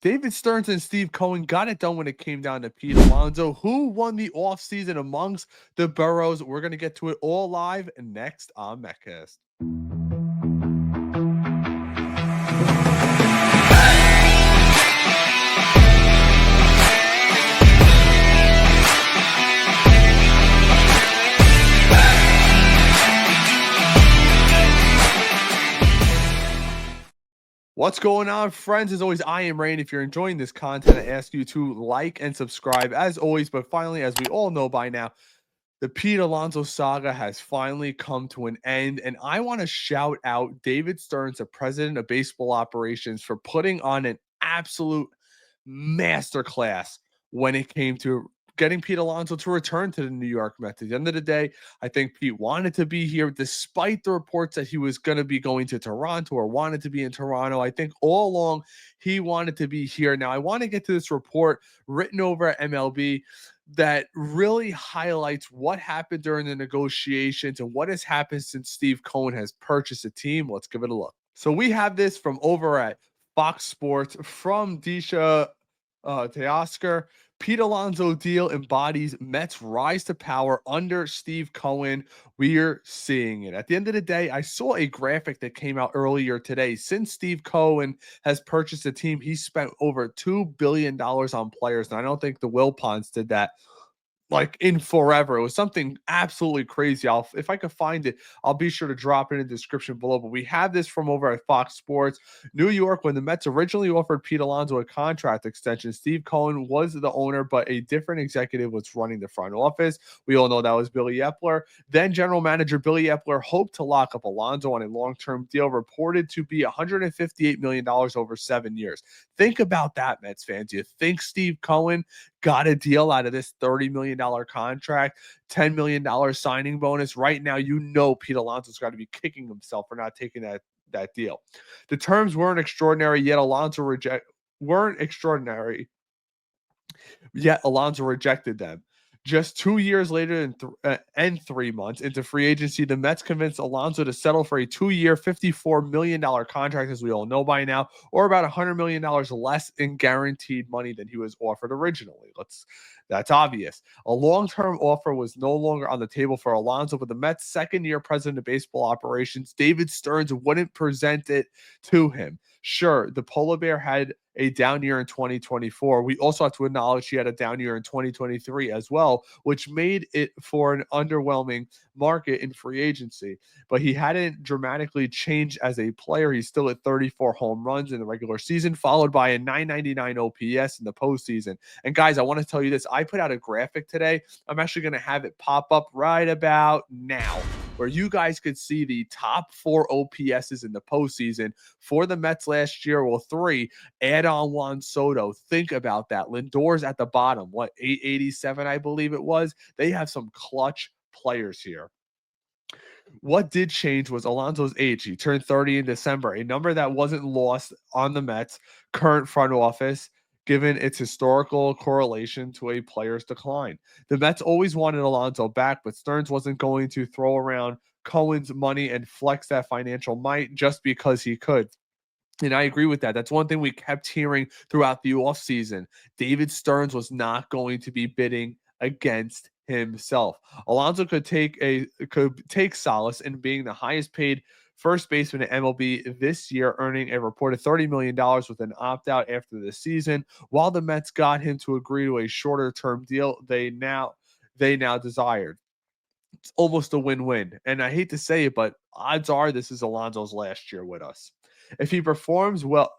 David Stearns and Steve Cohen got it done when it came down to Pete Alonso. Who won the offseason amongst the Burroughs? We're going to get to it all live next on MetCast. What's going on, friends? As always, I am Rain. If you're enjoying this content, I ask you to like and subscribe as always. But finally, as we all know by now, the Pete Alonso saga has finally come to an end. And I want to shout out David Stearns, the president of baseball operations, for putting on an absolute masterclass when it came to getting Pete Alonso to return to the New York Mets. At the end of the day, I think Pete wanted to be here despite the reports that he was going to be going to Toronto or wanted to be in Toronto. I think all along he wanted to be here. Now, I want to get to this report written over at MLB that really highlights what happened during the negotiations and what has happened since Steve Cohen has purchased a team. Let's give it a look. So we have this from over at Fox Sports from Disha Teoscar. Pete Alonso deal embodies Mets' rise to power under Steve Cohen. We're seeing it. At the end of the day, I saw a graphic that came out earlier today. Since Steve Cohen has purchased the team, he spent over $2 billion on players. And I don't think the Wilpons did that like in forever. It was something absolutely crazy. If I could find it, I'll be sure to drop it in the description below. But we have this from over at Fox Sports. New York, when the Mets originally offered Pete Alonso a contract extension, Steve Cohen was the owner, but a different executive was running the front office. We all know that was Billy Epler. Then general manager Billy Epler hoped to lock up Alonso on a long-term deal reported to be $158 million over 7 years. Think about that, Mets fans. You think Steve Cohen got a deal out of this $30 million contract, $10 million signing bonus? Right now, you know Pete Alonso's got to be kicking himself for not taking that deal. The terms weren't extraordinary, yet Alonso rejected them. Just 2 years later and 3 months into free agency, the Mets convinced Alonso to settle for a 2-year, $54 million contract, as we all know by now, or about $100 million less in guaranteed money than he was offered originally. That's obvious. A long-term offer was no longer on the table for Alonso, but the Mets' second-year president of baseball operations, David Stearns, wouldn't present it to him. Sure, the Polar Bear had a down year in 2024. We also have to acknowledge he had a down year in 2023 as well, which made it for an underwhelming market in free agency. But he hadn't dramatically changed as a player. He's still at 34 home runs in the regular season, followed by a 999 OPS in the postseason. And guys, I want to tell you this. I put out a graphic today. I'm actually going to have it pop up right about now, where you guys could see the top 4 OPSs in the postseason for the Mets last year. Well, 3, add on Juan Soto. Think about that. Lindor's at the bottom. 887, I believe it was. They have some clutch players here. What did change was Alonso's age. He turned 30 in December, a number that wasn't lost on the Mets' current front office, given its historical correlation to a player's decline. The Mets always wanted Alonso back, but Stearns wasn't going to throw around Cohen's money and flex that financial might just because he could. And I agree with that. That's one thing we kept hearing throughout the offseason. David Stearns was not going to be bidding against himself. Alonso could take solace in being the highest paid first baseman at MLB this year, earning a reported $30 million with an opt-out after the season. While the Mets got him to agree to a shorter-term deal they now desired. It's almost a win-win. And I hate to say it, but odds are this is Alonso's last year with us. If he performs well,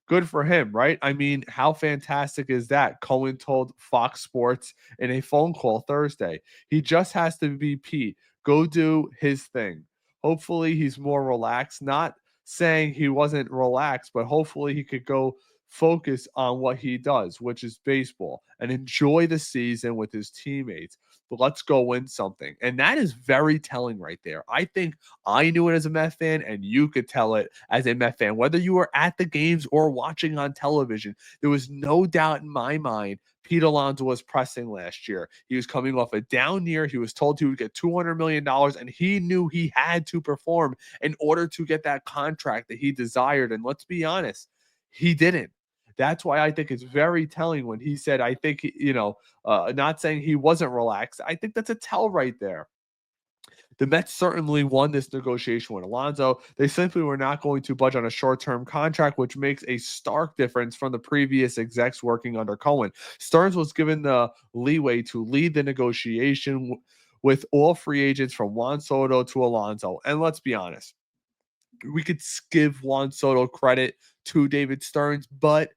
good for him, right? I mean, how fantastic is that? Cohen told Fox Sports in a phone call Thursday. He just has to be Pete. Go do his thing. Hopefully he's more relaxed. Not saying he wasn't relaxed, but hopefully he could go focus on what he does, which is baseball, and enjoy the season with his teammates. But let's go win something. And that is very telling right there. I think I knew it as a Met fan, and you could tell it as a Met fan, whether you were at the games or watching on television. There was no doubt in my mind Pete Alonso was pressing last year. He was coming off a down year. He was told he would get $200 million, and he knew he had to perform in order to get that contract that he desired. And let's be honest, He didn't. That's why I think it's very telling when he said, I think, not saying he wasn't relaxed. I think that's a tell right there. The Mets certainly won this negotiation with Alonso. They simply were not going to budge on a short-term contract, which makes a stark difference from the previous execs working under Cohen. Stearns was given the leeway to lead the negotiation with all free agents from Juan Soto to Alonso. And let's be honest, we could give Juan Soto credit to David Stearns, but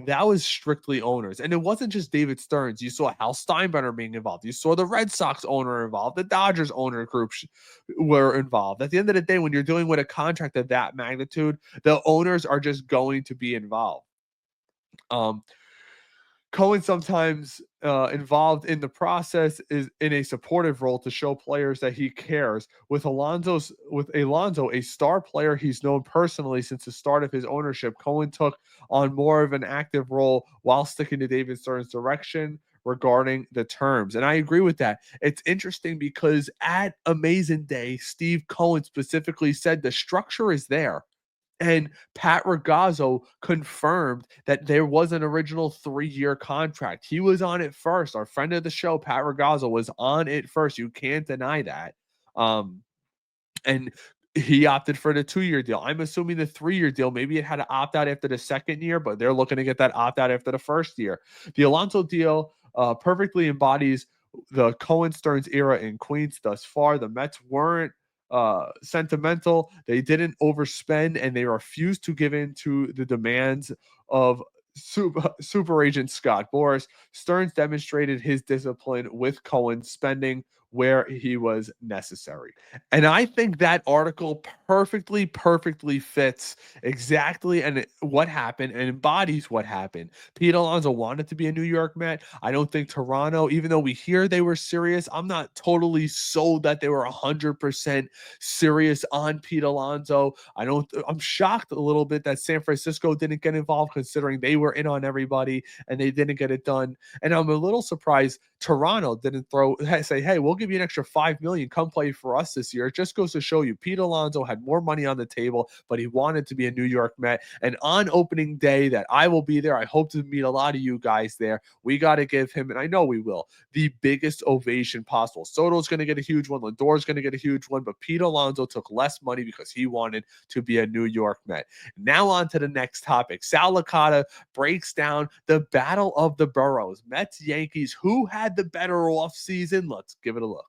that was strictly owners. And it wasn't just David Stearns. You saw Hal Steinbrenner being involved. You saw the Red Sox owner involved. The Dodgers owner group were involved. At the end of the day, when you're dealing with a contract of that magnitude, the owners are just going to be involved. Cohen sometimes involved in the process is in a supportive role to show players that he cares. With Alonso, a star player he's known personally since the start of his ownership, Cohen took on more of an active role while sticking to David Stearns' direction regarding the terms. And I agree with that. It's interesting because at Amazing Day, Steve Cohen specifically said the structure is there. And Pat Ragazzo confirmed that there was an original 3-year contract. He was on it first. Our friend of the show, Pat Ragazzo, was on it first. You can't deny that. And he opted for the 2-year deal. I'm assuming the 3-year deal, maybe it had to opt out after the second year, but they're looking to get that opt out after the first year. The Alonso deal perfectly embodies the Cohen Stearns era in Queens thus far. The Mets weren't sentimental. They didn't overspend, and they refused to give in to the demands of super agent Scott Boras. Stearns demonstrated his discipline with Cohen, spending where he was necessary. And I think that article perfectly fits exactly and what happened and embodies what happened. Pete Alonso wanted to be a New York Met. I don't think Toronto, even though we hear they were serious, I'm not totally sold that they were 100% serious on Pete Alonso. I'm shocked a little bit that San Francisco didn't get involved, considering they were in on everybody and they didn't get it done. And I'm a little surprised Toronto didn't say, hey, we'll give you an extra $5 million. Come play for us this year. It just goes to show you Pete Alonso had more money on the table, but he wanted to be a New York Met. And on opening day that I will be there, I hope to meet a lot of you guys there. We got to give him, and I know we will, the biggest ovation possible. Soto's going to get a huge one. Lindor's going to get a huge one, but Pete Alonso took less money because he wanted to be a New York Met. Now on to the next topic. Sal Licata breaks down the battle of the Burroughs. Mets, Yankees, who had the better offseason? Let's give it a look.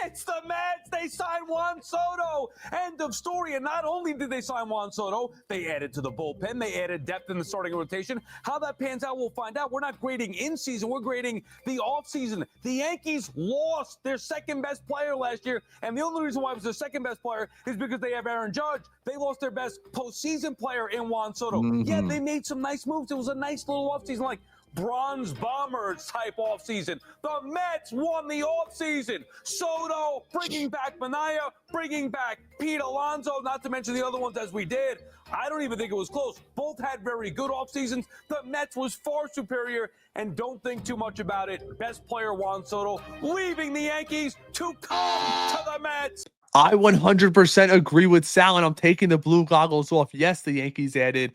It's the Mets. They signed Juan Soto. End of story. And not only did they sign Juan Soto, they added to the bullpen. They added depth in the starting rotation. How that pans out, we'll find out. We're not grading in season. We're grading the offseason. The Yankees lost their second best player last year. And the only reason why it was their second best player is because they have Aaron Judge. They lost their best postseason player in Juan Soto. Yeah, they made some nice moves. It was a nice little offseason, like Bronze Bombers type offseason. The Mets won the offseason. Soto bringing back Manaea, bringing back Pete Alonso, not to mention the other ones as we did. I don't even think it was close. Both had very good offseasons. The Mets was far superior, and don't think too much about it. Best player Juan Soto leaving the Yankees to come to the Mets. I 100% agree with Sal, and I'm taking the blue goggles off. Yes, the Yankees added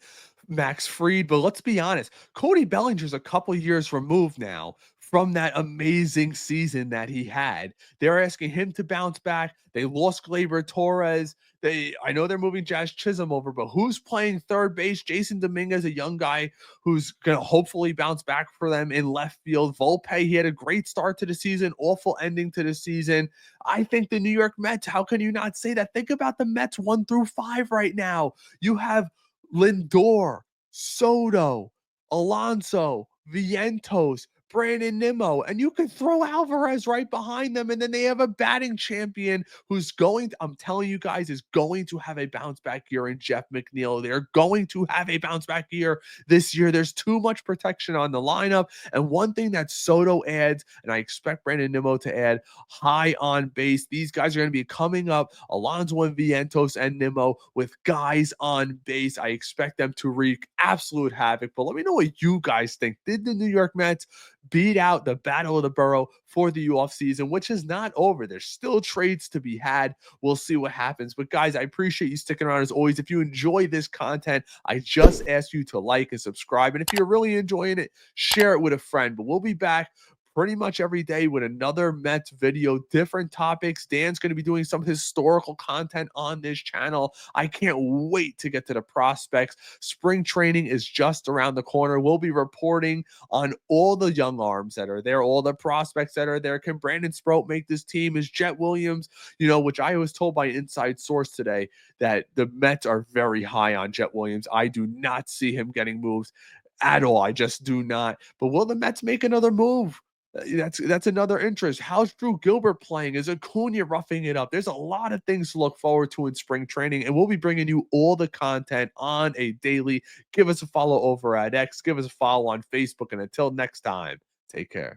Max Fried, but let's be honest, Cody Bellinger's a couple years removed now from that amazing season that he had. They're asking him to bounce back. They lost Gleyber Torres. I know they're moving Jazz Chisholm over, but who's playing third base? Jason Dominguez, a young guy who's going to hopefully bounce back for them in left field. Volpe, he had a great start to the season, awful ending to the season. I think the New York Mets, how can you not say that? Think about the Mets 1 through 5 right now. You have Lindor, Soto, Alonso, Vientos, Brandon Nimmo, and you can throw Alvarez right behind them, and then they have a batting champion who's I'm telling you guys, is going to have a bounce back year in Jeff McNeil. They're going to have a bounce back year this year. There's too much protection on the lineup, and one thing that Soto adds, and I expect Brandon Nimmo to add, high on base. These guys are going to be coming up, Alonso and Vientos and Nimmo, with guys on base. I expect them to wreak absolute havoc, but let me know what you guys think. Did the New York Mets beat out the Battle of the Borough for the offseason, which is not over. There's still trades to be had. We'll see what happens. But guys, I appreciate you sticking around as always. If you enjoy this content, I just ask you to like and subscribe. And if you're really enjoying it, share it with a friend. But we'll be back pretty much every day with another Mets video, different topics. Dan's going to be doing some historical content on this channel. I can't wait to get to the prospects. Spring training is just around the corner. We'll be reporting on all the young arms that are there, all the prospects that are there. Can Brandon Sproat make this team? Is Jet Williams, which I was told by an inside source today that the Mets are very high on Jet Williams. I do not see him getting moved at all. I just do not. But will the Mets make another move? That's another interest. How's Drew Gilbert playing? Is Acuna roughing it up? There's a lot of things to look forward to in spring training, and we'll be bringing you all the content on a daily. Give us a follow over at X. Give us a follow on Facebook, and until next time, take care.